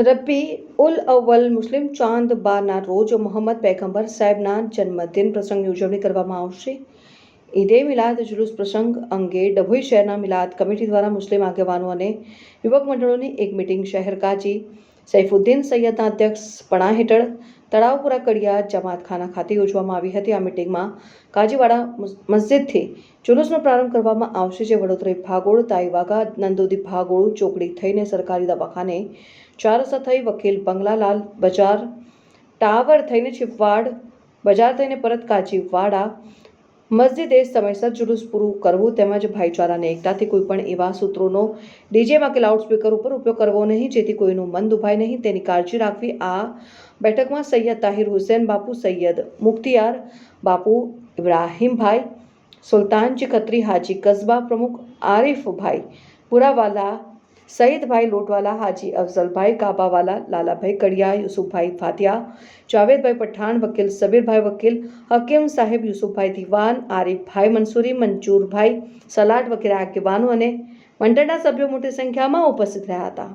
રબ્બી ઉલ અવ્વલ મુસ્લિમ ચાંદ બારના રોજ મોહમ્મદ પૈગંબર સાહેબના જન્મદિન પ્રસંગની ઉજવણી કરવામાં આવશે. ઈદે મિલાદ જુલુસ પ્રસંગ અંગે ડભોઈ શહેરના મિલાદ કમિટી દ્વારા મુસ્લિમ આગેવાનો અને યુવક મંડળોની એક મિટિંગ શહેર કાજી સૈફુદ્દીન સૈયદના અધ્યક્ષપણા હેઠળ તળાવપુરા કડિયા જમાતખાના ખાતે યોજવામાં આવી હતી. આ મિટિંગમાં કાજીવાડા મસ્જિદથી જુલુસનો પ્રારંભ કરવામાં આવશે, જે વડોદરા ભાગોળ, તાઈવાગા, નંદોદી ભાગોળ ચોકડી થઈને સરકારી દવાખાને, ચાર રસ્તા થઈ વકીલ બંગલાલાલ બજાર, ટાવર થઈને ચીફવાડ બજાર થઈને પરત કાજીવાડા મસ્જિદે સમયસર જુલુસ પૂરું કરવું તેમજ ભાઈચારા અને એકતાથી કોઈપણ એવા સૂત્રોનો ડીજેમાં કે લાઉડસ્પીકર ઉપર ઉપયોગ કરવો નહીં, જેથી કોઈનું મન દુભાય નહીં, તેની કાળજી રાખવી. આ બેઠકમાં સૈયદ તાહિર હુસેન બાપુ, સૈયદ મુખ્તિયાર બાપુ, ઇબ્રાહીમભાઈ સુલતાનજી ખત્રી, હાજી કસ્બા પ્રમુખ આરિફભાઈ પુરાવાલા, સઈદભાઈ લોટવાલા, હાજી અફઝલભાઈ કાબાવાલા, લાલાભાઈ કડિયા, યુસુફભાઈ ફાતિયા, જાવેદભાઈ પઠાણ, વકીલ સબીરભાઈ વકીલ, હકીમ સાહેબ, યુસુફભાઈ દિવાન, આરિફભાઈ મંસૂરી, મંજૂરભાઈ સલાટ વગેરે આગેવાનો અને મંડળના સભ્યો મોટી સંખ્યામાં ઉપસ્થિત રહ્યા હતા.